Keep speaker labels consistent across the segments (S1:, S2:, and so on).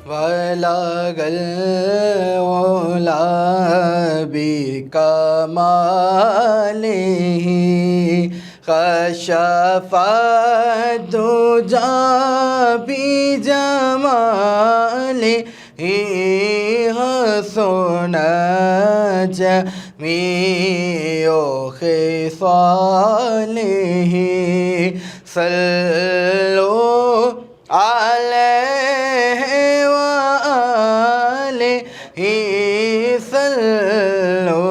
S1: بلغ العلا بکمالہ کشف الدجی بجمالہ حسنت جمیع خصالہ صلوا علیہ وآلہ صلوا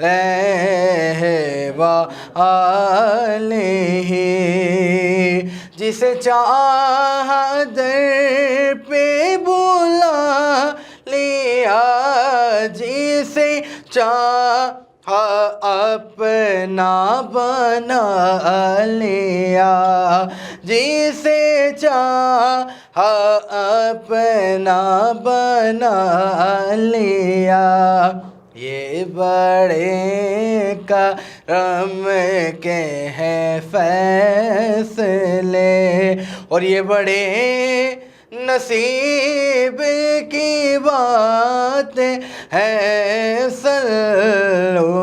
S1: علیہ وآلہ جسے چاہا در پہ بلا لیا جسے چاہا اپنا بنا لیا جسے چاہا اپنا بنا لیا یہ بڑے کرم کے ہیں فیصلے اور یہ بڑے نصیب کی بات ہے صلوا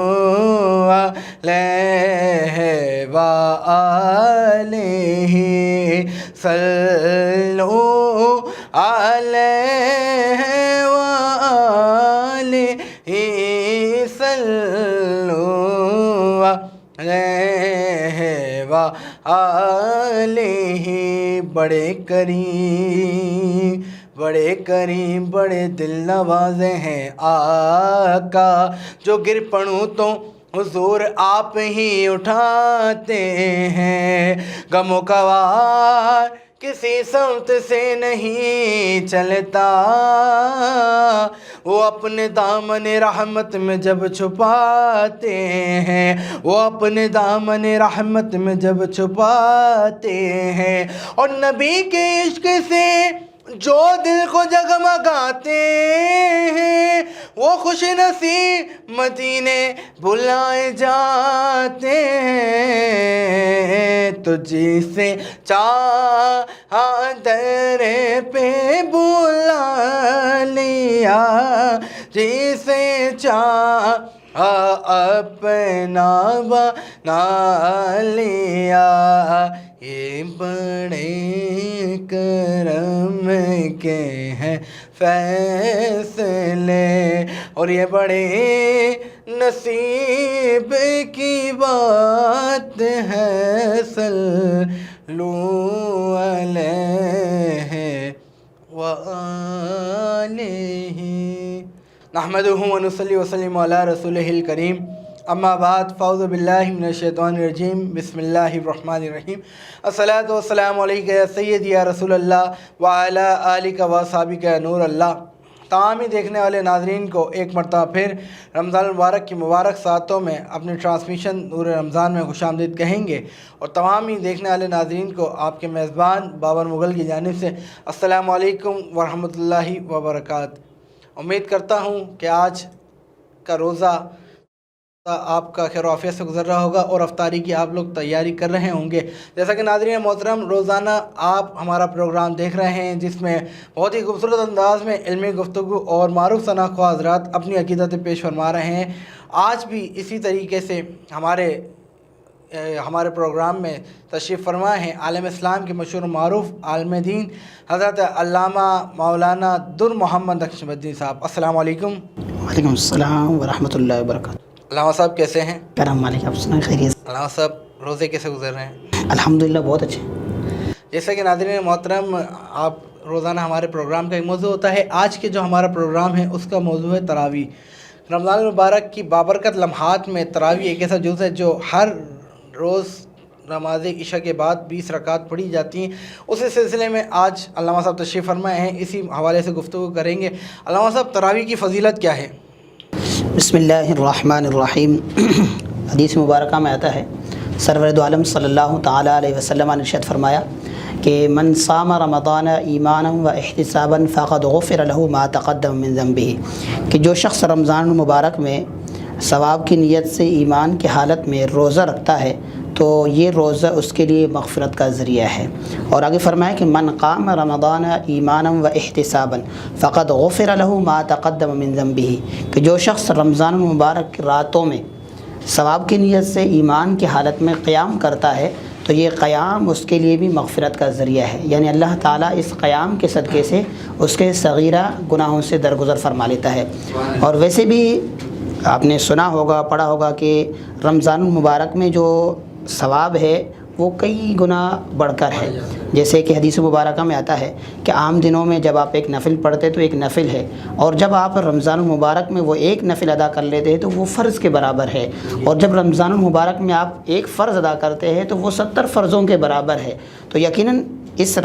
S1: علیہ وآلہ صلوا علیہ وآلہ صلوا علیہ وآلہ بڑے کریم بڑے دل نوازے ہیں آقا جو گر پڑوں تو حضور آپ ہی اٹھاتے ہیں غم و کوار کسی سمت سے نہیں چلتا وہ اپنے دامن رحمت میں جب چھپاتے ہیں وہ اپنے دامن رحمت میں جب چھپاتے ہیں اور نبی کے عشق سے جو دل کو جگمگاتے ہیں وہ خوش نصیب مدینے بلائے جاتے ہیں تو جسے چاہا در پہ بلا لیا جسے چاہا اپنا بنا لیا یہ بڑے کرم کے ہیں فیصلے اور یہ بڑے نصیب کی بات ہے صلوا علیہ وآلہ نحمدہ ونصلی وسلم علی رسولہ الکریم اما بعد فاعوذ باللہ من الشیطان الرجیم بسم اللہ الرحمن الرحیم الصلاۃ والسلام علیک یا سیدی یا رسول اللہ وعلی آلک واصحابک یا نور اللہ۔ تمام ہی دیکھنے والے ناظرین کو ایک مرتبہ پھر رمضان المبارک کی مبارک ساعتوں میں اپنی ٹرانسمیشن نور رمضان میں خوش آمدید کہیں گے، اور تمام ہی دیکھنے والے ناظرین کو آپ کے میزبان بابر مغل کی جانب سے السلام علیکم ورحمۃ اللہ وبرکاتہ۔ امید کرتا ہوں کہ آج کا روزہ آپ کا خیر و عافیت سے گزر رہا ہوگا اور افطاری کی آپ لوگ تیاری کر رہے ہوں گے۔ جیسا کہ ناظرین محترم روزانہ آپ ہمارا پروگرام دیکھ رہے ہیں جس میں بہت ہی خوبصورت انداز میں علمی گفتگو اور معروف ثنا خواہ حضرات اپنی عقیدتیں پیش فرما رہے ہیں۔ آج بھی اسی طریقے سے ہمارے پروگرام میں تشریف فرما ہیں عالم اسلام کے مشہور معروف عالم دین حضرت علامہ مولانا در محمد نقشبندی صاحب۔ السلام علیکم۔
S2: وعلیکم السلام ورحمۃ اللہ وبرکاتہ۔
S1: علامہ صاحب کیسے ہیں؟
S2: کرم مالک، آپ سنائیں خیریت؟
S1: علامہ صاحب روزے کیسے گزر رہے ہیں؟
S2: الحمدللہ بہت اچھے۔
S1: جیسا کہ ناظرین محترم آپ روزانہ ہمارے پروگرام کا ایک موضوع ہوتا ہے، آج کے جو ہمارا پروگرام ہے اس کا موضوع ہے تراویح۔ رمضان المبارک کی بابرکت لمحات میں تراویح ایک ایسا جز ہے جو ہر روز نماز عشاء کے بعد 20 رکعت پڑھی جاتی ہیں۔ اسی سلسلے میں آج علامہ صاحب تشریف فرمائے ہیں، اسی حوالے سے گفتگو کریں گے۔ علامہ صاحب تراویح کی فضیلت کیا ہے؟
S2: بسم اللہ الرحمن الرحیم۔ حدیث مبارکہ میں آتا ہے، سرور دو عالم صلی اللہ تعالیٰ علیہ وسلم نے ارشاد فرمایا کہ من صام رمضان ایمانا و احتسابا فقد غفر له ما تقدم من ذنبه، کہ جو شخص رمضان المبارک میں ثواب کی نیت سے ایمان کی حالت میں روزہ رکھتا ہے تو یہ روزہ اس کے لیے مغفرت کا ذریعہ ہے۔ اور آگے فرمایا کہ من قام رمضان ایمانا و احتسابا فقد غفر له ما تقدم من ذنبه، کہ جو شخص رمضان المبارک کی راتوں میں ثواب کی نیت سے ایمان کی حالت میں قیام کرتا ہے تو یہ قیام اس کے لیے بھی مغفرت کا ذریعہ ہے، یعنی اللہ تعالیٰ اس قیام کے صدقے سے اس کے صغیرہ گناہوں سے درگزر فرما لیتا ہے۔ اور ویسے بھی آپ نے سنا ہوگا، پڑھا ہوگا کہ رمضان المبارک میں جو ثواب ہے وہ کئی گنا بڑھ کر ہے، جیسے کہ حدیث مبارکہ میں آتا ہے کہ عام دنوں میں جب آپ ایک نفل پڑھتے تو ایک نفل ہے، اور جب آپ رمضان المبارک میں وہ ایک نفل ادا کر لیتے ہیں تو وہ فرض کے برابر ہے، اور جب رمضان المبارک میں آپ ایک فرض ادا کرتے ہیں تو وہ 70 فرضوں کے برابر ہے۔ تو یقیناً اس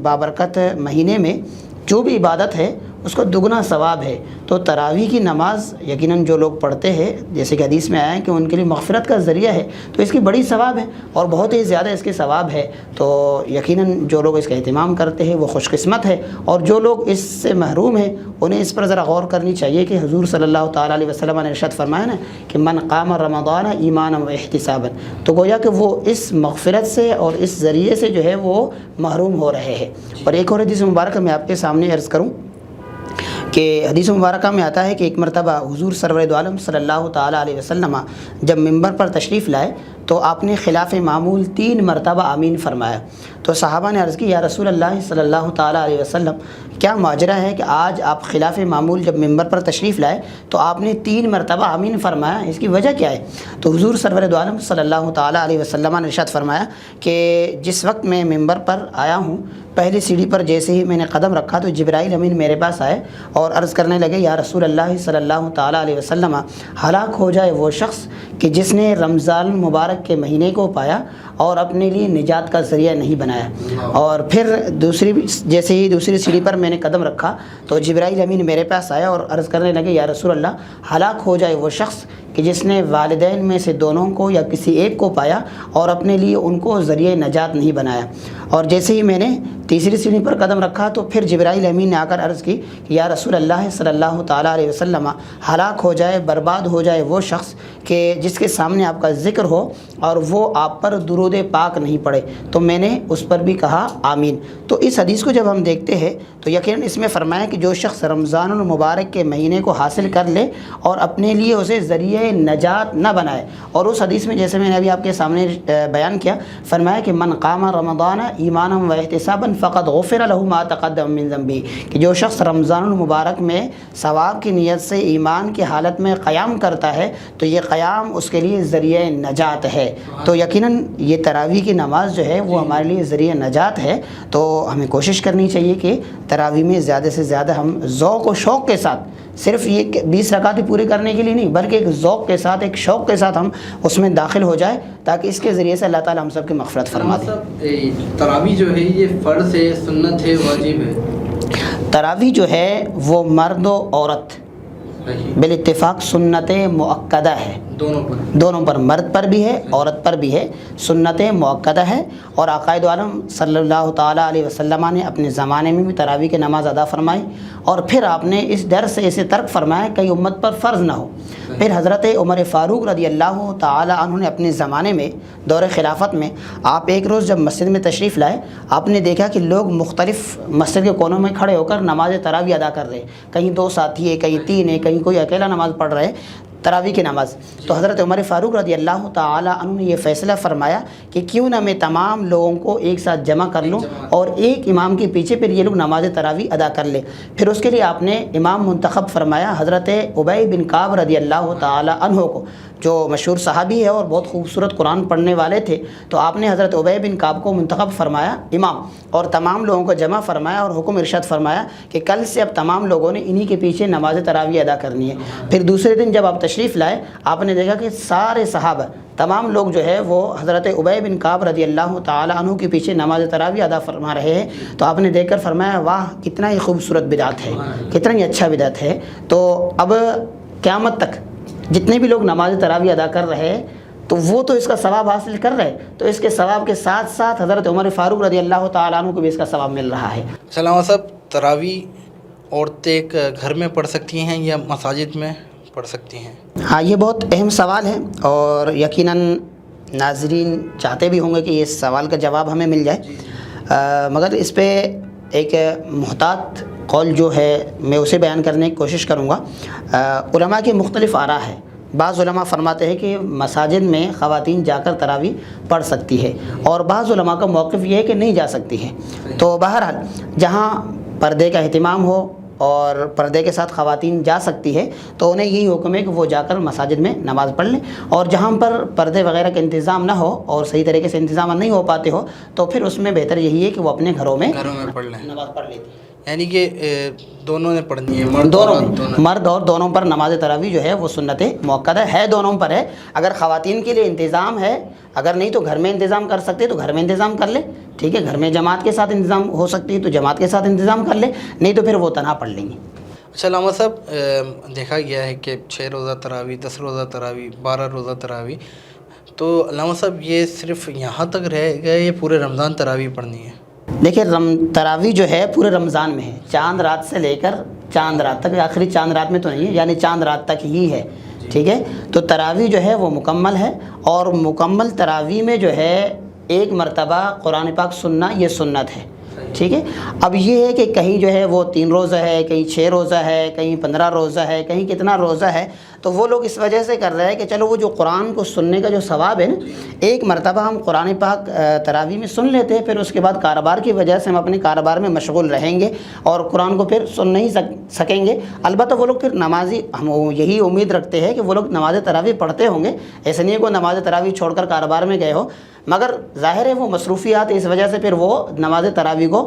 S2: بابرکت مہینے میں جو بھی عبادت ہے اس کو دگنا ثواب ہے۔ تو تراویح کی نماز یقیناً جو لوگ پڑھتے ہیں، جیسے کہ حدیث میں آیا ہے کہ ان کے لیے مغفرت کا ذریعہ ہے، تو اس کی بڑی ثواب ہے اور بہت ہی زیادہ اس کے ثواب ہے۔ تو یقیناً جو لوگ اس کا اہتمام کرتے ہیں وہ خوش قسمت ہے، اور جو لوگ اس سے محروم ہیں انہیں اس پر ذرا غور کرنی چاہیے کہ حضور صلی اللہ تعالیٰ علیہ وسلم نے ارشاد فرمایا نا کہ من قام رمضان ایمانا و احتسابا، تو گویا کہ وہ اس مغفرت سے اور اس ذریعے سے جو ہے وہ محروم ہو رہے ہیں۔ اور ایک اور حدیث مبارکہ میں آپ کے سامنے عرض کروں کہ حدیث مبارکہ میں آتا ہے کہ ایک مرتبہ حضور سرور دو عالم صلی اللہ تعالیٰ علیہ وسلم جب منبر پر تشریف لائے تو آپ نے خلاف معمول 3 مرتبہ آمین فرمایا۔ تو صحابہ نے عرض کی یا رسول اللہ صلی اللہ تعالیٰ علیہ وسلم، کیا ماجرا ہے کہ آج آپ خلاف معمول جب منبر پر تشریف لائے تو آپ نے 3 مرتبہ آمین فرمایا، اس کی وجہ کیا ہے؟ تو حضور سرور دو عالم صلی اللہ تعالیٰ علیہ وسلم نے ارشاد فرمایا کہ جس وقت میں منبر پر آیا ہوں، پہلی سیڑھی پر جیسے ہی میں نے قدم رکھا تو جبرائیل امین میرے پاس آئے اور عرض کرنے لگے یا رسول اللہ صلی اللہ تعالیٰ علیہ وسلم، ہلاک ہو جائے وہ شخص کہ جس نے رمضان المبارک کے مہینے کو پایا اور اپنے لیے نجات کا ذریعہ نہیں بنایا۔ اور پھر جیسے ہی دوسری سیڑھی پر میں نے قدم رکھا تو جبرائیل امین میرے پاس آیا اور عرض کرنے لگے یا رسول اللہ، ہلاک ہو جائے وہ شخص کہ جس نے والدین میں سے دونوں کو یا کسی ایک کو پایا اور اپنے لیے ان کو ذریعہ نجات نہیں بنایا۔ اور جیسے ہی میں نے تیسری سیڑھی پر قدم رکھا تو پھر جبرائیل امین نے آ کر عرض کی کہ یا رسول اللہ صلی اللہ تعالیٰ علیہ وسلم، ہلاک ہو جائے، برباد ہو جائے وہ شخص کہ جس کے سامنے آپ کا ذکر ہو اور وہ آپ پر درود پاک نہیں پڑے۔ تو میں نے اس پر بھی کہا آمین۔ تو اس حدیث کو جب ہم دیکھتے ہیں تو یقیناً اس میں فرمایا کہ جو شخص رمضان المبارک کے مہینے کو حاصل کر لے اور اپنے لیے اسے ذریعہ نجات نہ بنائے، اور اس حدیث میں جیسے میں نے ابھی آپ کے سامنے بیان کیا، فرمایا کہ من قام رمضان ایمانا و احتسابا فقد غفر له ما تقدم من ذنبه، کہ جو شخص رمضان المبارک میں ثواب کی نیت سے ایمان کی حالت میں قیام کرتا ہے تو یہ قیام اس کے لیے ذریعہ نجات ہے۔ تو یقیناً یہ تراویح کی نماز جو ہے وہ ہمارے لیے ذریعہ نجات ہے۔ تو ہمیں کوشش کرنی چاہیے کہ تراویح میں زیادہ سے زیادہ ہم ذوق و شوق کے ساتھ، صرف یہ 20 رکعتیں پوری کرنے کے لیے نہیں بلکہ ایک ذوق کے ساتھ، ایک شوق کے ساتھ ہم اس میں داخل ہو جائے تاکہ اس کے ذریعے سے اللہ تعالیٰ ہم سب کی مغفرت فرما دے۔
S1: تراویح جو ہے یہ فرض ہے، سنت ہے، واجب ہے؟
S2: تراویح جو ہے وہ مرد و عورت بالاتفاق سنت مؤکدہ ہے، دونوں پر، مرد پر بھی ہے عورت پر بھی ہے، سنت مؤکدہ ہے۔ اور آقا دو عالم صلی اللہ تعالیٰ علیہ وسلم نے اپنے زمانے میں بھی تراویح کی نماز ادا فرمائی، اور پھر آپ نے اس ڈر سے اسے ترک فرمایا کہ امت پر فرض نہ ہو۔ پھر حضرت عمر فاروق رضی اللہ تعالیٰ عنہ نے اپنے زمانے میں دور خلافت میں آپ ایک روز جب مسجد میں تشریف لائے، آپ نے دیکھا کہ لوگ مختلف مسجد کے کونوں میں کھڑے ہو کر نماز تراویح ادا کر رہے، کہیں 2 ساتھی ہے، کہیں 3 ہے، کہیں کوئی اکیلا نماز پڑھ رہے تراویح کی نماز۔ تو حضرت عمر فاروق رضی اللہ تعالیٰ عنہ نے یہ فیصلہ فرمایا کہ کیوں نہ میں تمام لوگوں کو ایک ساتھ جمع کر لوں اور ایک امام کے پیچھے پھر یہ لوگ نماز تراویح ادا کر لیں۔ پھر اس کے لیے آپ نے امام منتخب فرمایا حضرت ابی بن کعب رضی اللہ تعالیٰ عنہ کو، جو مشہور صحابی ہے اور بہت خوبصورت قرآن پڑھنے والے تھے۔ تو آپ نے حضرت ابی بن کعب کو منتخب فرمایا امام، اور تمام لوگوں کو جمع فرمایا اور حکم ارشاد فرمایا کہ کل سے اب تمام لوگوں نے انہی کے پیچھے نماز تراویح ادا کرنی ہے۔ پھر دوسرے دن جب آپ تشریف لائے، آپ نے دیکھا کہ سارے صحابہ، تمام لوگ جو ہے وہ حضرت ابی بن کعب رضی اللہ تعالیٰ عنہ کے پیچھے نماز تراویح ادا فرما رہے ہیں۔ تو آپ نے دیکھ کر فرمایا واہ کتنا ہی خوبصورت بدعت ہے، کتنا ہی اچھا بدعت ہے۔ تو اب قیامت تک جتنے بھی لوگ نماز تراویح ادا کر رہے ہیں تو وہ تو اس کا ثواب حاصل کر رہے، تو اس کے ثواب کے ساتھ ساتھ حضرت عمر فاروق رضی اللہ تعالیٰ عنہ کو بھی اس کا ثواب مل رہا ہے۔
S1: سلام صاحب، تراویح عورتیں گھر میں پڑھ سکتی ہیں یا مساجد میں پڑھ سکتی ہیں؟
S2: ہاں، یہ بہت اہم سوال ہے، اور یقیناً ناظرین چاہتے بھی ہوں گے کہ اس سوال کا جواب ہمیں مل جائے، مگر اس پہ ایک محتاط قول جو ہے میں اسے بیان کرنے کی کوشش کروں گا۔ علماء کی مختلف آراء ہے۔ بعض علماء فرماتے ہیں کہ مساجد میں خواتین جا کر تراویح پڑھ سکتی ہے، اور بعض علماء کا موقف یہ ہے کہ نہیں جا سکتی ہے۔ تو بہرحال جہاں پردے کا اہتمام ہو اور پردے کے ساتھ خواتین جا سکتی ہے تو انہیں یہی حکم ہے کہ وہ جا کر مساجد میں نماز پڑھ لیں، اور جہاں پر پردے وغیرہ کا انتظام نہ ہو اور صحیح طریقے سے انتظام نہیں ہو پاتے ہو تو پھر اس میں بہتر یہی ہے کہ وہ اپنے گھروں میں
S1: پڑھ لیں،
S2: نماز پڑھ لیتی ہے۔
S1: یعنی کہ دونوں نے پڑھنی ہے،
S2: مرد اور دونوں پر نماز تراویح جو ہے وہ سنت موقدہ ہے، دونوں پر ہے۔ اگر خواتین کے لیے انتظام ہے، اگر نہیں تو گھر میں انتظام کر سکتے تو گھر میں انتظام کر لے، ٹھیک ہے، گھر میں جماعت کے ساتھ انتظام ہو سکتی ہے تو جماعت کے ساتھ انتظام کر لے، نہیں تو پھر وہ تنہا پڑھ لیں گے۔
S1: اچھا علامہ صاحب، دیکھا گیا ہے کہ 6 روزہ تراویح، 10 روزہ تراویح، 12 روزہ تراویح، تو علامہ صاحب یہ صرف یہاں تک رہ گئے، یہ پورے رمضان تراویح پڑھنی ہے؟
S2: دیکھیں تراویح جو ہے پورے رمضان میں ہے، چاند رات سے لے کر چاند رات تک، آخری چاند رات میں تو نہیں ہے، یعنی چاند رات تک ہی ہے، ٹھیک ہے۔ تو تراویح جو ہے وہ مکمل ہے، اور مکمل تراویح میں جو ہے ایک مرتبہ قرآن پاک سننا یہ سنت ہے، ٹھیک ہے۔ اب یہ ہے کہ کہیں جو ہے وہ 3 روزہ ہے، کہیں 6 روزہ ہے، کہیں 15 روزہ ہے، کہیں کتنا روزہ ہے، تو وہ لوگ اس وجہ سے کر رہے ہیں کہ چلو وہ جو قرآن کو سننے کا جو ثواب ہے نا، ایک مرتبہ ہم قرآن پاک تراویح میں سن لیتے ہیں، پھر اس کے بعد کاروبار کی وجہ سے ہم اپنے کاروبار میں مشغول رہیں گے اور قرآن کو پھر سن نہیں سکیں گے۔ البتہ وہ لوگ پھر نمازی، ہم یہی امید رکھتے ہیں کہ وہ لوگ نماز تراویح پڑھتے ہوں گے، ایسے نہیں ہے کوئی نماز تراویح چھوڑ کر کاروبار میں گئے ہو، مگر ظاہر ہے وہ مصروفیات اس وجہ سے پھر وہ نماز تراویح کو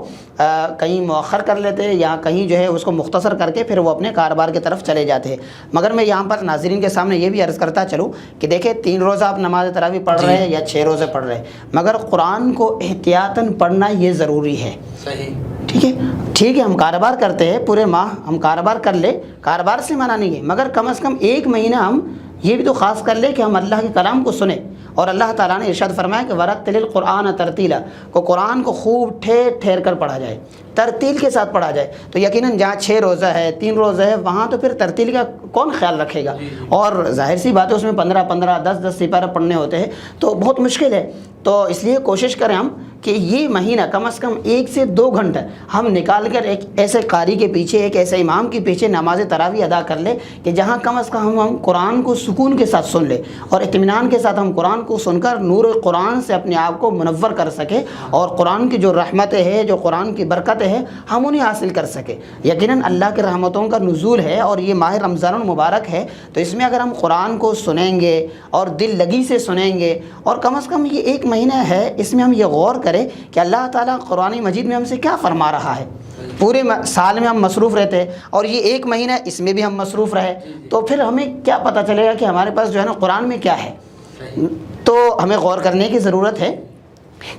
S2: کہیں مؤخر کر لیتے ہیں یا کہیں جو ہے اس کو مختصر کر کے پھر وہ اپنے کاروبار کی طرف چلے جاتے ہیں۔ مگر میں یہاں پر ناظرین کے سامنے یہ بھی عرض کرتا چلوں کہ دیکھیں 3 روزہ آپ نماز تراویح پڑھ رہے ہیں یا 6 روزے پڑھ رہے ہیں، مگر قرآن کو احتیاطاً پڑھنا یہ ضروری ہے،
S1: صحیح،
S2: ٹھیک ہے۔ ہم کاروبار کرتے ہیں، پورے ماہ ہم کاروبار کر لیں، کاروبار سے منع نہیں ہے، مگر کم از کم 1 مہینہ ہم یہ بھی تو خاص کر لیں کہ ہم اللہ کے کلام کو سنیں، اور اللہ تعالیٰ نے ارشاد فرمایا کہ وَرَتِّلِ الْقُرْآنَ تَرْتِيلًا، کو قرآن کو خوب ٹھہر ٹھہر کر پڑھا جائے، ترتیل کے ساتھ پڑھا جائے۔ تو یقیناً جہاں 6 روزہ ہے، 3 روزہ ہے، وہاں تو پھر ترتیل کا کون خیال رکھے گا، اور ظاہر سی بات ہے اس میں 15 10 سپارہ پڑھنے ہوتے ہیں تو بہت مشکل ہے۔ تو اس لیے کوشش کریں ہم کہ یہ مہینہ کم از کم 1 سے 2 گھنٹہ ہم نکال کر ایک ایسے قاری کے پیچھے، ایک ایسے امام کے پیچھے نماز تراویح ادا کر لیں کہ جہاں کم از کم ہم قرآن کو سکون کے ساتھ سن لیں اور اطمینان کے ساتھ ہم قرآن کو سن کر نور قرآن سے اپنے آپ کو منور کر سکیں، اور قرآن کی جو رحمتیں ہیں، جو قرآن کی برکتیں ہیں، ہم انہیں حاصل کر سکیں۔ یقیناً اللہ کے رحمتوں کا نزول ہے اور یہ ماہ رمضان المبارک ہے، تو اس میں اگر ہم قرآن کو سنیں گے اور دل لگی سے سنیں گے، اور کم از کم یہ 1 مہینہ ہے، اس میں ہم یہ غور کریں کہ اللہ تعالیٰ قرآن مجید میں ہم سے کیا فرما رہا ہے۔ پورے سال میں ہم مصروف رہتے ہیں اور یہ 1 مہینہ اس میں بھی ہم مصروف رہے، تو پھر ہمیں کیا پتہ چلے گا کہ ہمارے پاس جو ہے نا قرآن میں کیا ہے۔ تو ہمیں غور کرنے کی ضرورت ہے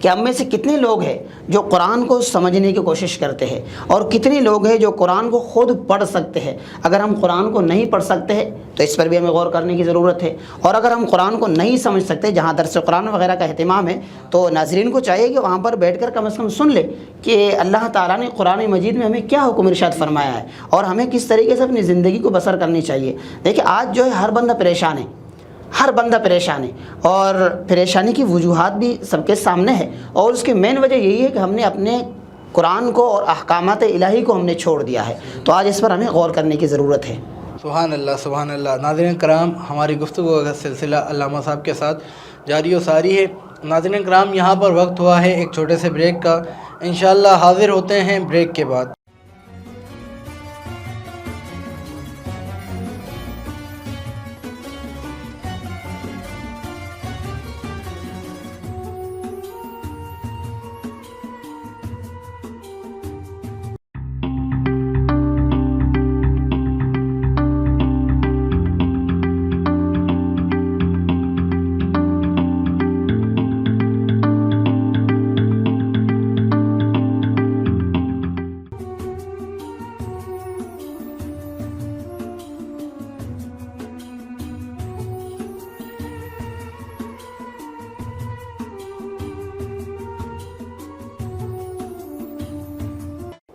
S2: کہ ہم میں سے کتنے لوگ ہیں جو قرآن کو سمجھنے کی کوشش کرتے ہیں، اور کتنے لوگ ہیں جو قرآن کو خود پڑھ سکتے ہیں۔ اگر ہم قرآن کو نہیں پڑھ سکتے ہیں تو اس پر بھی ہمیں غور کرنے کی ضرورت ہے، اور اگر ہم قرآن کو نہیں سمجھ سکتے، جہاں درس قرآن وغیرہ کا اہتمام ہے، تو ناظرین کو چاہیے کہ وہاں پر بیٹھ کر کم از کم سن لے کہ اللہ تعالیٰ نے قرآن مجید میں ہمیں کیا حکم ارشاد فرمایا ہے اور ہمیں کس طریقے سے اپنی زندگی کو بسر کرنی چاہیے۔ دیکھیں آج جو ہے ہر بندہ پریشان ہے، ہر بندہ پریشان ہے، اور پریشانی کی وجوہات بھی سب کے سامنے ہے، اور اس کی مین وجہ یہی ہے کہ ہم نے اپنے قرآن کو اور احکامات الہی کو ہم نے چھوڑ دیا ہے۔ تو آج اس پر ہمیں غور کرنے کی ضرورت ہے۔
S1: سبحان اللہ، سبحان اللہ۔ ناظرین کرام، ہماری گفتگو کا سلسلہ علامہ صاحب کے ساتھ جاری و ساری ہے۔ ناظرین کرام، یہاں پر وقت ہوا ہے ایک چھوٹے سے بریک کا، انشاءاللہ حاضر ہوتے ہیں بریک کے بعد۔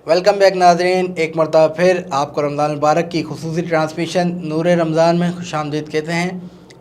S1: ویلکم بیک ناظرین، ایک مرتبہ پھر آپ کو رمضان المبارک کی خصوصی ٹرانسمیشن نور رمضان میں خوش آمدید کہتے ہیں۔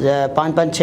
S2: 5 5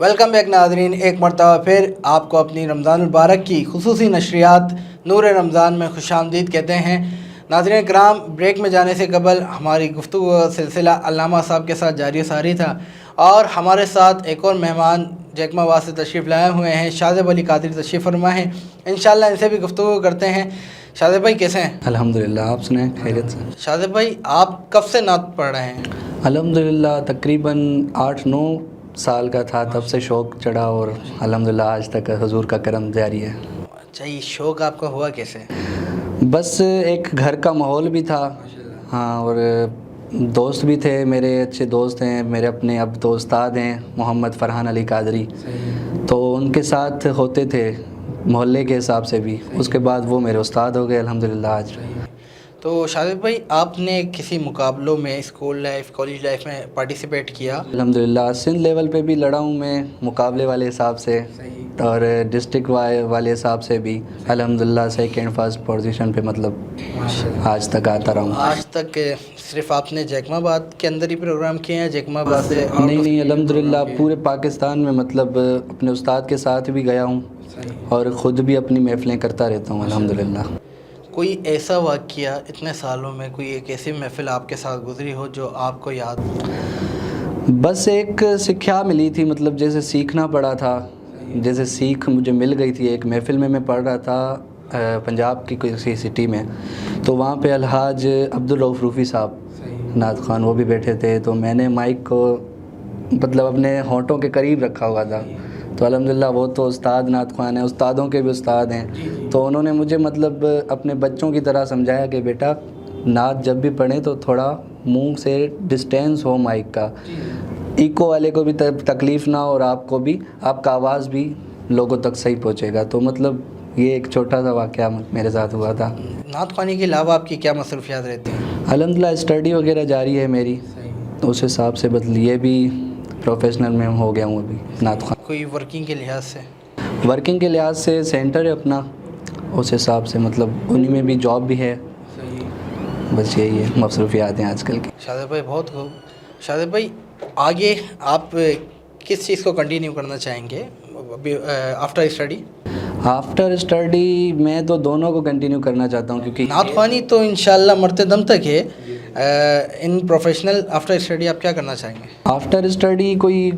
S1: ویلکم بیک ناظرین، ایک مرتبہ پھر آپ کو اپنی رمضان المبارک کی خصوصی نشریات نور رمضان میں خوش آمدید کہتے ہیں۔ ناظرین کرام، بریک میں جانے سے قبل ہماری گفتگو کا سلسلہ علامہ صاحب کے ساتھ جاری و ساری تھا، اور ہمارے ساتھ ایک اور مہمان جیکما آباد سے تشریف لائے ہوئے ہیں، شاذب علی قادری تشریف فرما ہیں۔ انشاءاللہ ان سے بھی گفتگو کرتے ہیں۔ شاذب بھائی کیسے ہیں؟
S3: الحمدللہ، آپ سنیں خیریت سے؟
S1: شاذب بھائی، آپ کب سے نعت پڑھ رہے ہیں؟
S3: الحمدللہ تقریباً 8-9 سال کا تھا، تب سے شوق چڑھا، اور الحمدللہ آج تک حضور کا کرم جاری ہے۔
S1: اچھا، یہ شوق آپ کا ہوا کیسے؟
S3: بس ایک گھر کا ماحول بھی تھا، ہاں، اور دوست بھی تھے، میرے اچھے دوست ہیں، میرے اپنے اب تو استاد ہیں محمد فرحان علی قادری، تو ان کے ساتھ ہوتے تھے محلے کے حساب سے بھی، اس کے بعد وہ میرے استاد ہو گئے الحمدللہ آج۔
S1: تو شاذب بھائی، آپ نے کسی مقابلوں میں اسکول لائف، کالج لائف میں پارٹیسپیٹ کیا؟
S3: الحمدللہ سندھ لیول پہ بھی لڑا ہوں میں مقابلے والے حساب سے، اور ڈسٹرکٹ والے حساب سے بھی الحمدللہ سیکنڈ فرسٹ پوزیشن پہ مطلب آج تک آتا رہا ہوں۔
S1: آج تک صرف آپ نے جیکما آباد کے اندر ہی پروگرام کیے ہیں؟ جیکما آباد سے
S3: نہیں، الحمدللہ پورے پاکستان میں مطلب اپنے استاد کے ساتھ بھی گیا ہوں، اور خود بھی اپنی محفلیں کرتا رہتا ہوں الحمدللہ۔
S1: کوئی ایسا واقعہ اتنے سالوں میں، کوئی ایک ایسی محفل آپ کے ساتھ گزری ہو جو آپ کو یاد ہو؟
S3: بس ایک سکھیا ملی تھی، مطلب جیسے سیکھنا پڑا تھا، جیسے سیکھ مجھے مل گئی تھی۔ ایک محفل میں پڑھ رہا تھا پنجاب کی کسی سٹی میں، تو وہاں پہ الحاج عبدالرؤف روفی صاحب نعت خوان وہ بھی بیٹھے تھے، تو میں نے مائک کو مطلب اپنے ہونٹوں کے قریب رکھا ہوا تھا، تو الحمدللہ وہ تو استاد نعت خوان ہیں، استادوں کے بھی استاد ہیں، تو انہوں نے مجھے مطلب اپنے بچوں کی طرح سمجھایا کہ بیٹا نعت جب بھی پڑھیں تو تھوڑا منہ سے ڈسٹینس ہو مائک کا، ایکو والے کو بھی تکلیف نہ ہو، اور آپ کو بھی، آپ کا آواز بھی لوگوں تک صحیح پہنچے گا۔ تو مطلب یہ ایک چھوٹا سا واقعہ میرے ساتھ ہوا تھا۔
S1: نعت خوانی کے علاوہ آپ کی کیا مصروفیات رہتی ہیں؟
S3: الحمدللہ اسٹڈی وغیرہ جاری ہے میری، تو اس حساب سے یہ بھی پروفیشنل میں ہو گیا ہوں ابھی نعت خوان۔
S1: کوئی ورکنگ کے لحاظ سے؟
S3: ورکنگ کے لحاظ سے سینٹر ہے اپنا، اس حساب سے مطلب انہی میں بھی جاب بھی ہے، بس یہی ہے مصروفیات ہیں آج کل کی۔
S1: شاذب بھائی بہت خوب۔ شاذب بھائی، آگے آپ کس چیز کو کنٹینیو کرنا چاہیں گے آفٹر اسٹڈی؟
S3: آفٹر اسٹڈی میں تو دونوں کو کنٹینیو کرنا چاہتا ہوں، کیونکہ
S1: نعت خوانی تو انشاءاللہ مرتے دم تک ہے، ان پروفیشنل آفٹر اسٹڈی آپ کیا کرنا چاہیں گے؟
S3: آفٹر اسٹڈی کوئی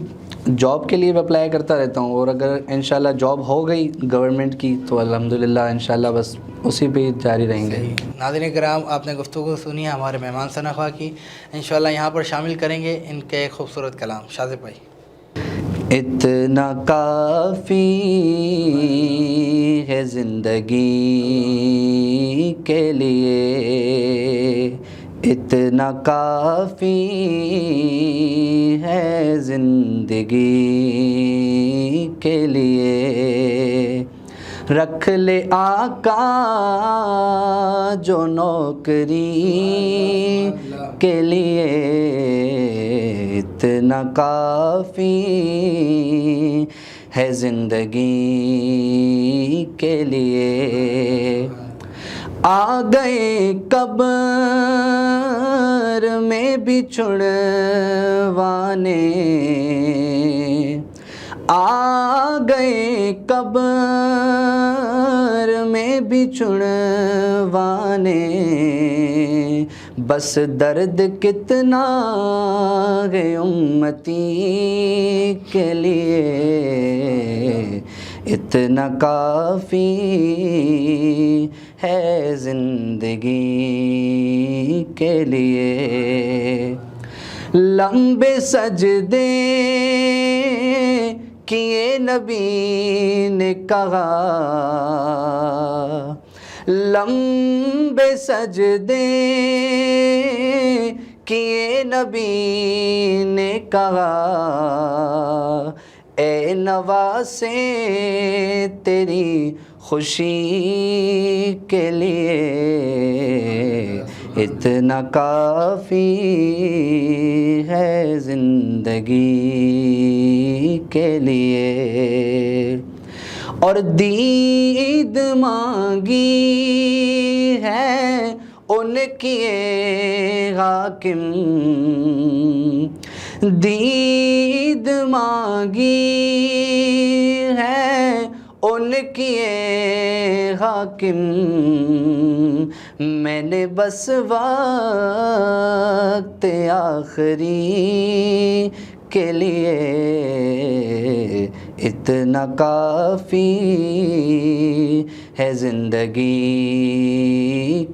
S3: جاب کے لیے اپلائی کرتا رہتا ہوں، اور اگر انشاءاللہ جاب ہو گئی گورنمنٹ کی تو الحمدللہ انشاءاللہ بس اسی پہ جاری رہیں گے۔
S1: ناظرین کرام، آپ نے گفتگو سنی ہے ہمارے مہمان ثنا خواہ کی، انشاءاللہ یہاں پر شامل کریں گے ان کے خوبصورت کلام۔ شاذب بھائی،
S3: اتنا کافی ہے زندگی کے لیے، اتنا کافی ہے زندگی کے لیے، رکھ لے آقا جو نوکری کے لیے، اتنا کافی ہے زندگی کے لیے، آ گئے قبر میں بھی چھڑوانے، آ گئے قبر میں بھی چھڑوانے، بس درد کتنا ہے امتی کے لیے، اتنا کافی ہے زندگی کے لیے، لمبے سجدے کیے نبی نے کہا، لمبے سجدے کیے نبی نے کہا، اے نواسے تیری خوشی کے لیے، اتنا کافی ہے زندگی کے لیے، اور دید مانگی ہے ان کی حاکم، دید مانگی ہے ان کی حاکم، میں نے بس وقت آخری کے لیے، اتنا کافی ہے زندگی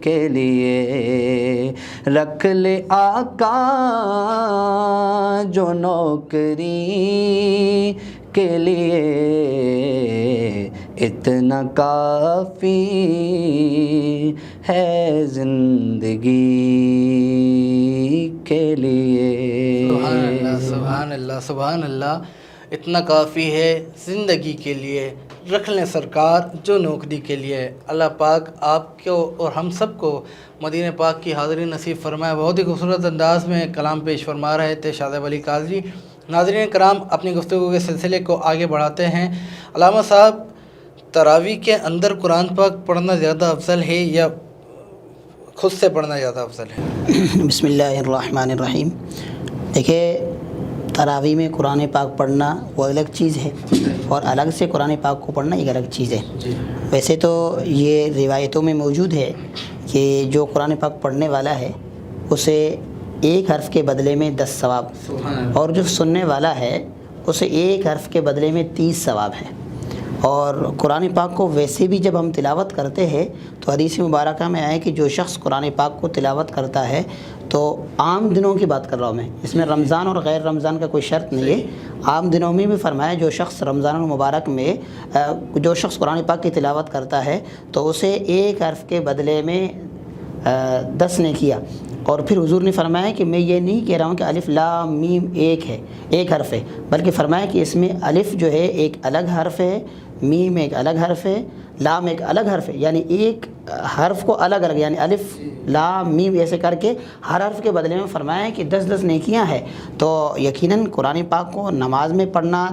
S3: کے لیے، رکھ لے آقا جو نوکری کے لیے، اتنا کافی ہے زندگی کے لیے۔
S1: سبحان اللہ، سبحان اللہ، سبحان اللہ، اتنا کافی ہے زندگی کے لیے، رکھ لیں سرکار جو نوکری کے لیے۔ اللہ پاک آپ کو اور ہم سب کو مدینہ پاک کی حاضری نصیب فرمائے۔ بہت ہی خوبصورت انداز میں کلام پیش فرما رہے تھے شاداب علی قادری۔ ناظرین کرام، اپنی گفتگو کے سلسلے کو آگے بڑھاتے ہیں۔ علامہ صاحب، تراویح کے اندر قرآن پاک پڑھنا زیادہ افضل ہے یا خود سے پڑھنا زیادہ افضل ہے؟
S2: بسم اللہ الرحمن الرحیم۔ دیکھیے، تراویح میں قرآن پاک پڑھنا وہ الگ چیز ہے، اور الگ سے قرآن پاک کو پڑھنا ایک الگ چیز ہے۔ ویسے تو یہ روایتوں میں موجود ہے کہ جو قرآن پاک پڑھنے والا ہے اسے ایک حرف کے بدلے میں 10 ثواب، اور جو سننے والا ہے اسے ایک حرف کے بدلے میں 30 ثواب ہے۔ اور قرآن پاک کو ویسے بھی جب ہم تلاوت کرتے ہیں تو حدیث مبارکہ میں آئے کہ جو شخص قرآن پاک کو تلاوت کرتا ہے، تو عام دنوں کی بات کر رہا ہوں میں، اس میں رمضان اور غیر رمضان کا کوئی شرط نہیں ہے، عام دنوں میں بھی فرمایا جو شخص رمضان المبارک میں جو شخص قرآن پاک کی تلاوت کرتا ہے تو اسے ایک حرف کے بدلے میں 10 نے کیا۔ اور پھر حضور نے فرمایا کہ میں یہ نہیں کہہ رہا ہوں کہ الف لام میم ایک حرف ہے، بلکہ فرمایا کہ اس میں الف جو ہے ایک الگ حرف ہے، میم ایک الگ حرف ہے، لام ایک الگ حرف ہے، یعنی ایک حرف کو الگ الگ، یعنی الف لام میم ایسے کر کے ہر حرف کے بدلے میں فرمایا ہے کہ 10 نیکیاں ہیں۔ تو یقیناً قرآن پاک کو نماز میں پڑھنا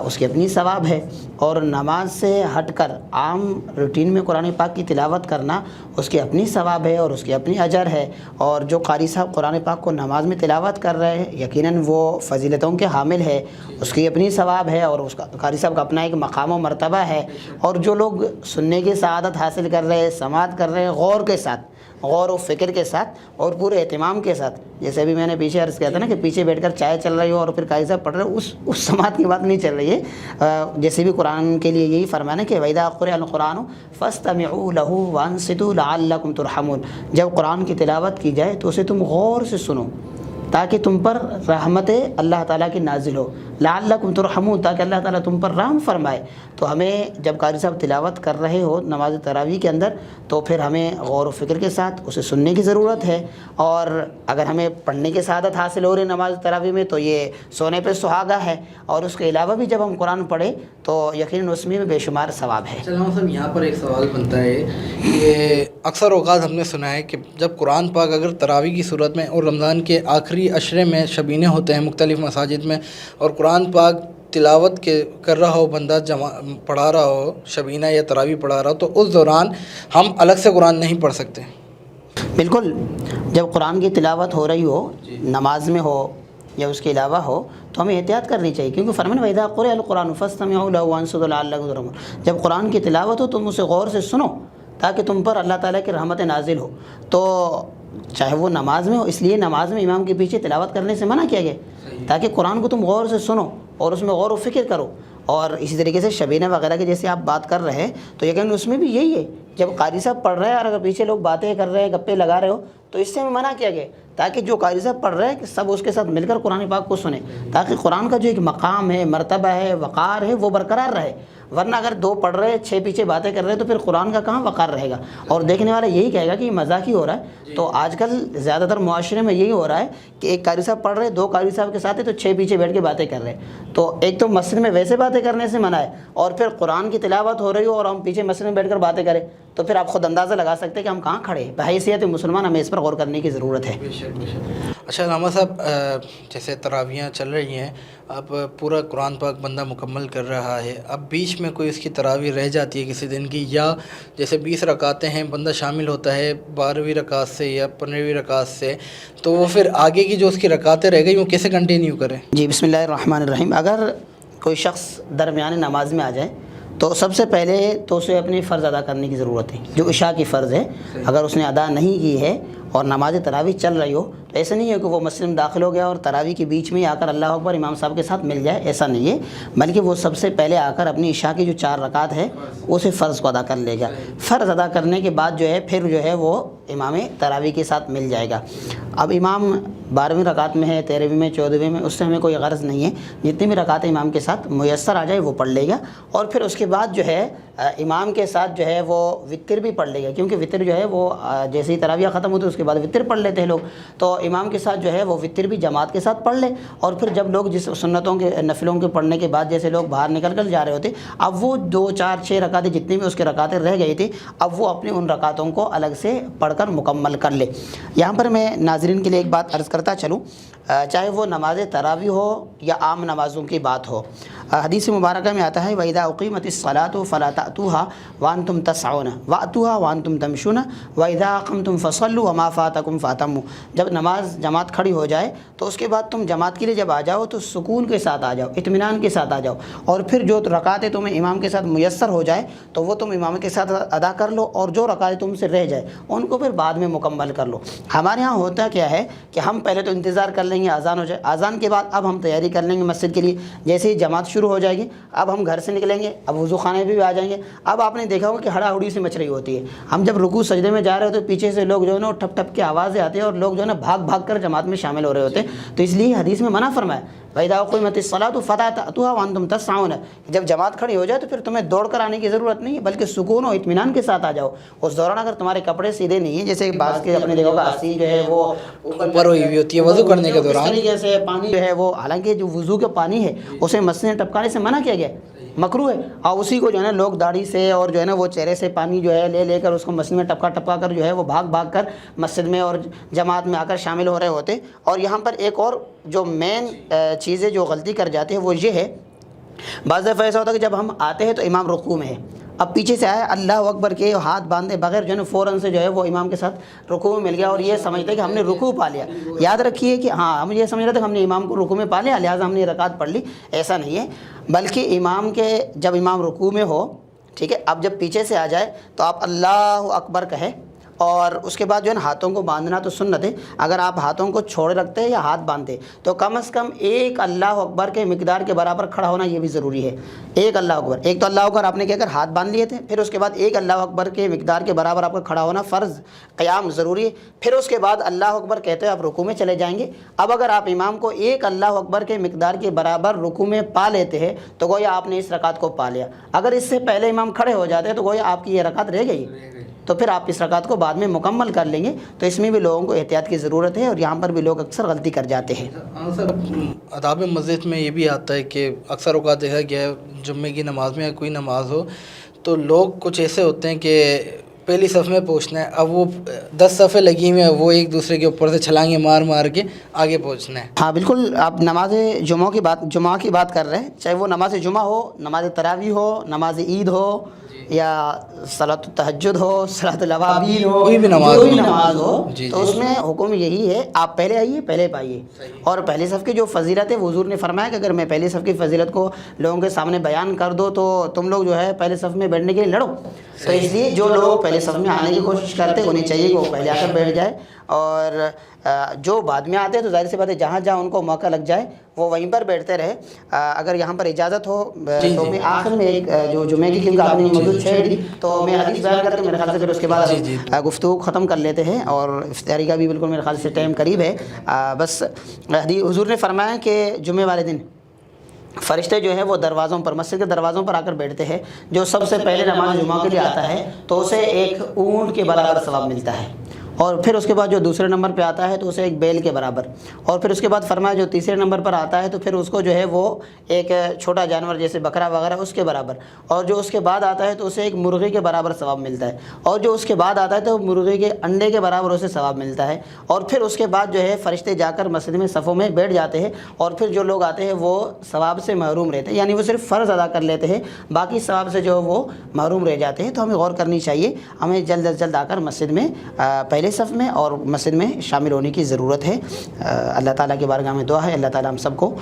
S2: اس کی اپنی ثواب ہے، اور نماز سے ہٹ کر عام روٹین میں قرآن پاک کی تلاوت کرنا اس کی اپنی ثواب ہے اور اس کی اپنی اجر ہے۔ اور جو قاری صاحب قرآن پاک کو نماز میں تلاوت کر رہے ہیں یقیناً وہ فضیلتوں کے حامل ہے، اس کی اپنی ثواب ہے، اور اس کا قاری صاحب کا اپنا ایک مقام و مرتبہ ہے۔ اور جو لوگ سننے کی سعادت حاصل کر رہے ہیں، سماعت کر رہے ہیں، غور کے ساتھ، غور و فکر کے ساتھ اور پورے اہتمام کے ساتھ، جیسے ابھی میں نے پیچھے عرض کیا تھا نا کہ پیچھے بیٹھ کر چائے چل رہی ہو اور پھر قاری صاحب پڑھ رہے ہو، اس سماعت کی بات نہیں چل رہی ہے۔ جیسے بھی قرآن کے لیے یہی فرمانا کہ وَإِذَا قُرِئَ الْقُرْآنُ فَاسْتَمِعُوا لَهُ وَأَنصِتُوا لَعَلَّكُمْ تُرْحَمُونَ۔ جب قرآن کی تلاوت کی جائے تو اسے تم غور سے سنو تاکہ تم پر رحمت اللہ تعالیٰ کی نازل ہو، لعلکم ترحمون، تاکہ اللہ تعالیٰ تم پر رحم فرمائے۔ تو ہمیں جب قاری صاحب تلاوت کر رہے ہو نماز تراویح کے اندر تو پھر ہمیں غور و فکر کے ساتھ اسے سننے کی ضرورت ہے، اور اگر ہمیں پڑھنے کی سعادت حاصل ہو رہی نماز تراویح میں تو یہ سونے پہ سہاگا ہے، اور اس کے علاوہ بھی جب ہم قرآن پڑھیں تو یقیناً اس میں بھی بے شمار ثواب ہے۔
S1: چلو صاحب، یہاں پر ایک سوال بنتا ہے کہ اکثر اوقات ہم نے سنا ہے کہ جب قرآن پاک اگر تراویح کی صورت میں اور رمضان کے آخری عشرے میں شبینے ہوتے ہیں مختلف مساجد میں، اور قرآن پاک تلاوت کر رہا ہو بندہ، پڑھا رہا ہو شبینہ یا تراویح پڑھا رہا ہو، تو اس دوران ہم الگ سے قرآن نہیں پڑھ سکتے؟
S2: بالکل، جب قرآن کی تلاوت ہو رہی ہو، نماز میں ہو یا اس کے علاوہ ہو، تو ہمیں احتیاط کرنی چاہیے، کیونکہ فرمان وَإِذَا قُرِئَ الْقُرْآنُ فَاسْتَمِعُوا لَهُ وَأَنصِتُوا لَعَلَّكُمْ تُرْحَمُونَ۔ جب قرآن کی تلاوت ہو تم اسے غور سے سنو تاکہ تم پر اللہ تعالیٰ کی رحمت نازل ہو۔ تو چاہے وہ نماز میں ہو، اس لیے نماز میں امام کے پیچھے تلاوت کرنے سے منع کیا گیا تاکہ قرآن کو تم غور سے سنو اور اس میں غور و فکر کرو۔ اور اسی طریقے سے شبینہ وغیرہ کی جیسے آپ بات کر رہے ہیں تو یقیناً اس میں بھی یہی ہے، جب قاری صاحب پڑھ رہے ہیں اور اگر پیچھے لوگ باتیں کر رہے ہیں، گپے لگا رہے ہو، تو اس سے ہمیں منع کیا گیا تاکہ جو قاری صاحب پڑھ رہے ہیں کہ سب اس کے ساتھ مل کر قرآن پاک کو سنیں، تاکہ قرآن کا جو ایک مقام ہے، مرتبہ ہے، وقار ہے، وہ برقرار رہے۔ ورنہ اگر 2 پڑھ رہے ہیں، 6 پیچھے باتیں کر رہے ہیں، تو پھر قرآن کا کہاں وقار رہے گا، اور دیکھنے والا یہی کہے گا کہ یہ مذاق ہی ہو رہا ہے۔ تو آج کل زیادہ تر معاشرے میں یہی ہو رہا ہے کہ ایک قاری صاحب پڑھ رہے ہیں، 2 قاری صاحب کے ساتھ ہے، تو 6 پیچھے بیٹھ کے باتیں کر رہے ہیں۔ تو ایک تو مسجد میں ویسے باتیں کرنے سے منع ہے، اور پھر قرآن کی تلاوت ہو رہی ہو اور ہم پیچھے مسجد میں بیٹھ کر باتیں کریں تو پھر آپ خود اندازہ لگا سکتے ہیں کہ ہم کہاں کھڑے ہیں۔ بحیثیت مسلمان ہمیں اس پر غور کرنے کی ضرورت ہے۔
S1: اچھا علامہ صاحب، جیسے تراویحیں چل رہی ہیں، اب پورا قرآن پاک بندہ مکمل کر رہا ہے، اب بیچ میں کوئی اس کی تراویح رہ جاتی ہے کسی دن کی، یا جیسے 20 رکعتیں ہیں، بندہ شامل ہوتا ہے 12ویں رکعت سے یا 15ویں رکعت سے، تو وہ پھر آگے کی جو اس کی رکعتیں رہ گئی وہ کیسے کنٹینیو کریں؟
S2: جی بسم اللہ الرحمن الرحیم۔ اگر کوئی شخص درمیان نماز میں آ جائے تو سب سے پہلے تو اسے اپنی فرض ادا کرنے کی ضرورت ہے، جو عشاء کی فرض ہے اگر اس نے ادا نہیں کی ہے اور نماز تراویح چل رہی ہو تو ایسا نہیں ہے کہ وہ مسجد میں داخل ہو گیا اور تراویح کے بیچ میں ہی آ کر اللہ اکبر امام صاحب کے ساتھ مل جائے، ایسا نہیں ہے، بلکہ وہ سب سے پہلے آ کر اپنی عشاء کی جو 4 رکعت ہے اسے فرض کو ادا کر لے گا۔ فرض ادا کرنے کے بعد جو ہے پھر جو ہے وہ امام تراویح کے ساتھ مل جائے گا۔ اب امام 12ویں رکعت میں ہے، 13ویں میں، 14ویں میں، اس سے ہمیں کوئی غرض نہیں ہے، جتنی بھی رکعتیں امام کے ساتھ میسر آ جائے وہ پڑھ لے گا، اور پھر اس کے بعد جو ہے امام کے ساتھ جو ہے وہ وتر بھی پڑھ لے گا، کیونکہ وتر جو ہے وہ جیسے ہی تراویح ختم ہوتی ہے اس کے بعد وتر پڑھ لیتے ہیں لوگ، تو امام کے ساتھ جو ہے وہ وتر بھی جماعت کے ساتھ پڑھ لے، اور پھر جب لوگ جس سنتوں کے نفلوں کے پڑھنے کے بعد جیسے لوگ باہر نکل کر جا رہے ہوتے، اب وہ 2 4 6 رکعتیں جتنی بھی اس کے رکعتیں رہ گئی تھی اب وہ اپنی ان رکعتوں کو الگ سے پڑھ کر مکمل کر لے۔ یہاں پر میں ناظرین کے لیے ایک بات عرض کرتا چلوں، چاہے وہ نماز تراویح ہو یا عام نمازوں کی بات ہو، حدیث مبارکہ میں آتا ہے وَإِذَا أُقِيمَتِ الصَّلَاةُ فَلَا تَأْتُوهَا وَأَنْتُمْ تَسْعُونَ وَأْتُوهَا وَأَنْتُمْ تَمْشُونَ وَإِذَا أَقَمْتُمْ فَصَلُّوا وَمَا فَاتَكُمْ فَأَتِمُّوا۔ جب نماز جماعت کھڑی ہو جائے تو اس کے بعد تم جماعت کے لیے جب آ جاؤ تو سکون کے ساتھ آ جاؤ، اطمینان کے ساتھ آ جاؤ، اور پھر جو رکعتیں تمہیں امام کے ساتھ میسر ہو جائے تو وہ تم امام کے ساتھ ادا کر لو، اور جو رکعتیں تم سے رہ جائے ان کو پھر بعد میں مکمل کر لو۔ ہمارے ہاں ہوتا کیا ہے کہ ہم پہلے تو انتظار کر لیں گے اذان ہو جائے، اذان کے بعد اب ہم تیاری کر لیں گے مسجد کے لیے، جیسے ہی جماعت شروع ہو جائے گی اب ہم گھر سے نکلیں گے، اب وضو خانے بھی آ جائیں گے۔ اب آپ نے دیکھا ہوگا کہ ہڑا ہڑی سی مچ رہی ہوتی ہے، ہم جب رکوع سجدے میں جا رہے ہوتے پیچھے سے لوگ جو ہے نا ٹھپ ٹھپ کی آوازیں آتی ہیں اور لوگ جو ہے نا بھاگ بھاگ کر جماعت میں شامل ہو رہے ہوتے ہیں، تو اس لیے حدیث میں منع فرمایا وَإِذَا أُقِيمَتِ الصَّلَاةُ فَلَا تَأْتُوهَا وَأَنْتُمْ تَسْعُونَ، جب جماعت کھڑی ہو جائے تو پھر تمہیں دوڑ کر آنے کی ضرورت نہیں ہے، بلکہ سکون و اطمینان کے ساتھ آ جاؤ۔ اس دوران اگر تمہارے کپڑے سیدھے نہیں ہیں، جیسے بعض کے اپنے دیکھو گا آستین جو ہے وہ
S1: اوپر ہوئی ہوئی ہوتی ہے وضو کرنے کے دوران،
S2: اس طریقے سے پانی جو ہے وہ، حالانکہ جو وضو کا پانی ہے اسے مسجد میں ٹپکانے سے منع کیا گیا، مکروہ ہے، اور اسی کو جو ہے نا لوگ داڑھی سے اور جو ہے نا وہ چہرے سے پانی جو ہے لے لے کر اس کو مسجد میں ٹپکا ٹپکا کر جو ہے وہ بھاگ بھاگ کر مسجد میں اور جماعت میں آ کر شامل ہو رہے ہوتے۔ اور یہاں پر ایک اور جو مین چیزیں جو غلطی کر جاتی ہے وہ یہ ہے، بعض دفعہ ایسا ہوتا ہے کہ جب ہم آتے ہیں تو امام رکوع میں ہے، اب پیچھے سے آیا اللہ اکبر کے ہاتھ باندھے بغیر جو ہے نا فوراً سے جو ہے وہ امام کے ساتھ رکوع میں مل گیا اور یہ سمجھتے کہ ہم نے رکوع پا لیا۔ یاد رکھیے کہ ہاں ہم یہ سمجھ رہے تھے کہ ہم نے امام کو رکوع میں پا لیا لہٰذا ہم نے رکعت پڑھ لی، ایسا نہیں ہے، بلکہ امام کے جب امام رکوع میں ہو، ٹھیک ہے، اب جب پیچھے سے آ جائے تو آپ اللہ اکبر کہے، اور اس کے بعد جو ہے نا ہاتھوں کو باندھنا تو سنت ہے، اگر آپ ہاتھوں کو چھوڑے رکھتے ہیں یا ہاتھ باندھتے تو کم از کم ایک اللہ اکبر کے مقدار کے برابر کھڑا ہونا یہ بھی ضروری ہے۔ ایک اللہ اکبر، ایک تو اللہ اکبر آپ نے کہہ کر ہاتھ باندھ لیے تھے، پھر اس کے بعد ایک اللہ اکبر کے مقدار کے برابر آپ کا کھڑا ہونا فرض، قیام ضروری ہے، پھر اس کے بعد اللہ اکبر کہتے ہوئے آپ رکوع میں چلے جائیں گے۔ اب اگر آپ امام کو ایک اللہ اکبر کے مقدار کے برابر رکوع میں پا لیتے ہیں تو گویا آپ نے اس رکعت کو پا لیا، اگر اس سے پہلے امام کھڑے ہو جاتے ہیں تو گویا آپ کی یہ رکعت رہ گئی، تو پھر آپ اس رکعت کو بعد میں مکمل کر لیں گے۔ تو اس میں بھی لوگوں کو احتیاط کی ضرورت ہے، اور یہاں پر بھی لوگ اکثر غلطی کر جاتے ہیں۔
S1: ہاں سر، آداب مسجد میں یہ بھی آتا ہے کہ اکثر اوقات دیکھا گیا ہے جمعے کی نماز میں یا کوئی نماز ہو تو لوگ کچھ ایسے ہوتے ہیں کہ پہلی صف میں پہنچنا ہے، اب وہ 10 صفیں لگی ہوئی ہیں، وہ ایک دوسرے کے اوپر سے چھلانگیں مار مار کے آگے پہنچنا ہے۔
S2: ہاں بالکل، آپ نماز جمعہ کی بات کر رہے ہیں، چاہے وہ نماز جمعہ ہو، نماز تراویح ہو، نماز عید ہو، یا صلاۃ التہجد ہو، صلاۃ الاوابین ہو،
S1: کوئی بھی
S2: نماز ہو، تو اس میں حکم یہی ہے آپ پہلے آئیے، پہلے پائیے، اور پہلی صف کی جو فضیلت ہے حضور نے فرمایا کہ اگر میں پہلی صف کی فضیلت کو لوگوں کے سامنے بیان کر دو تو تم لوگ جو ہے پہلے صف میں بیٹھنے کے لیے لڑو، تو اس لیے جو لوگ پہلے صف میں آنے کی کوشش کرتے انہیں چاہیے کہ وہ پہلے آ کر بیٹھ جائے، اور جو بعد میں آتے ہیں تو ظاہر سی بات ہے جہاں جہاں ان کو موقع لگ جائے وہ وہیں پر بیٹھتے رہے۔ اگر یہاں پر اجازت ہو تو میں آخر میں ایک جو جمعے کی، کیونکہ آپ نے موجود چھیڑ دی تو میں حدیث بیان کر کے میرے خیال سے پھر اس کے بعد گفتگو ختم کر لیتے ہیں، اور افطاری کا بھی بالکل میرے خیال سے ٹائم قریب ہے۔ بس حضور نے فرمایا کہ جمعے والے دن فرشتے جو ہے وہ دروازوں پر، مسجد کے دروازوں پر آ کر بیٹھتے ہیں، جو سب سے پہلے نماز جمعہ کے لیے آتا ہے تو اسے ایک اونٹ کے برابر ثواب ملتا ہے، اور پھر اس کے بعد جو دوسرے نمبر پہ آتا ہے تو اسے ایک بیل کے برابر، اور پھر اس کے بعد فرمایا جو تیسرے نمبر پر آتا ہے تو پھر اس کو جو ہے وہ ایک چھوٹا جانور جیسے بکرا وغیرہ اس کے برابر، اور جو اس کے بعد آتا ہے تو اسے ایک مرغی کے برابر ثواب ملتا ہے، اور جو اس کے بعد آتا ہے تو مرغی کے انڈے کے برابر اسے ثواب ملتا ہے، اور پھر اس کے بعد جو ہے فرشتے جا کر مسجد میں صفوں میں بیٹھ جاتے ہیں، اور پھر جو لوگ آتے ہیں وہ ثواب سے محروم رہتے ہیں، یعنی وہ صرف فرض ادا کر لیتے ہیں، باقی ثواب سے جو وہ محروم رہ جاتے ہیں۔ تو ہمیں غور کرنی چاہیے، ہمیں جلد از جلد آ کر مسجد میں پہلے صف میں اور مسجد میں شامل ہونے کی ضرورت ہے۔ اللہ تعالیٰ کی بارگاہ میں دعا ہے اللہ تعالیٰ ہم سب کو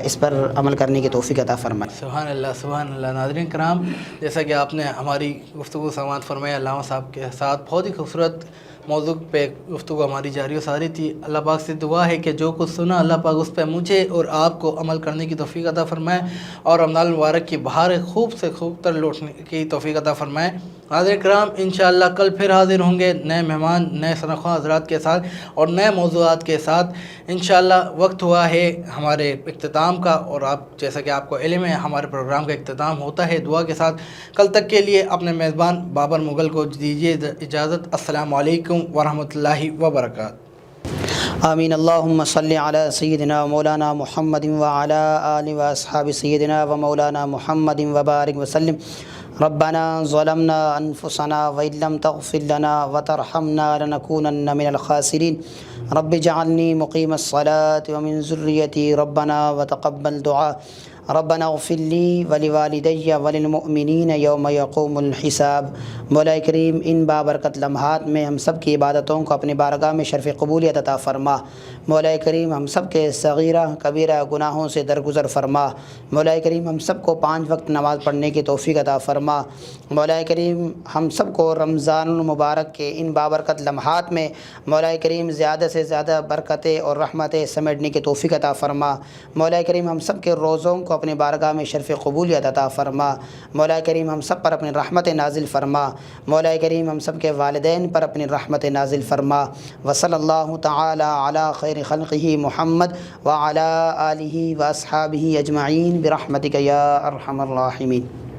S2: اس پر عمل کرنے کی توفیق عطا فرمائے۔
S1: سبحان اللہ سبحان اللہ۔ ناظرین کرام، جیسا کہ آپ نے ہماری گفتگو سماعت فرمایا علامہ صاحب کے ساتھ، بہت ہی خوبصورت موضوع پہ گفتگو ہماری جاری و ساری تھی۔ اللہ پاک سے دعا ہے کہ جو کچھ سنا اللہ پاک اس پہ مجھے اور آپ کو عمل کرنے کی توفیق عطا فرمائے، اور رمضان المبارک کی بہار خوب سے خوب تر لوٹنے کی توفیق عطا فرمائے۔ ناظرین کرام، انشاءاللہ کل پھر حاضر ہوں گے نئے مہمان، نئے شناخواں حضرات کے ساتھ اور نئے موضوعات کے ساتھ۔ انشاءاللہ وقت ہوا ہے ہمارے اختتام کا، اور آپ جیسا کہ آپ کو علم ہے ہمارے پروگرام کا اختتام ہوتا ہے دعا کے ساتھ۔ کل تک کے لیے اپنے میزبان بابر مغل کو دیجیے اجازت۔ السلام علیکم ورحمۃ اللہ وبرکاتہ۔
S2: آمین۔ اللہم صلی علی سیدنا مولانا محمد وعلی آلہ و اصحاب سیدنا و مولانا محمد وبارک وسلم۔ ربنا ظلمنا انفسنا وإن لم تغفر لنا وترحمنا لنكونن من الخاسرین۔ رب اجعلنی مقیم الصلاة ومن ذریتی ربنا وتقبل دعاء۔ ربنا اغفر لی ولوالدی وللمؤمنین یوم یقوم الحساب۔ مولا کریم، ان بابرکت لمحات میں ہم سب کی عبادتوں کو اپنی بارگاہ میں شرف قبولیت عطا فرما۔ مولا کریم، ہم سب کے صغیرہ کبیرہ گناہوں سے درگزر فرما۔ مولا کریم، ہم سب کو 5 وقت نماز پڑھنے کی توفیق عطا فرما۔ مولا کریم، ہم سب کو رمضان المبارک کے ان بابرکت لمحات میں مولا کریم زیادہ سے زیادہ برکتیں اور رحمتیں سمیٹنے کی توفیق عطا فرما۔ مولا کریم، ہم سب کے روزوں کو اپنی بارگاہ میں شرف قبولیت عطا فرما۔ مولا کریم، ہم سب پر اپنی رحمت نازل فرما۔ مولا کریم، ہم سب کے والدین پر اپنی رحمت نازل فرما۔ وصلی اللہ تعالی علی خیر خلقہ محمد وعلی آلہ واصحابہ اجمعین برحمتک یا ارحم الراحمین۔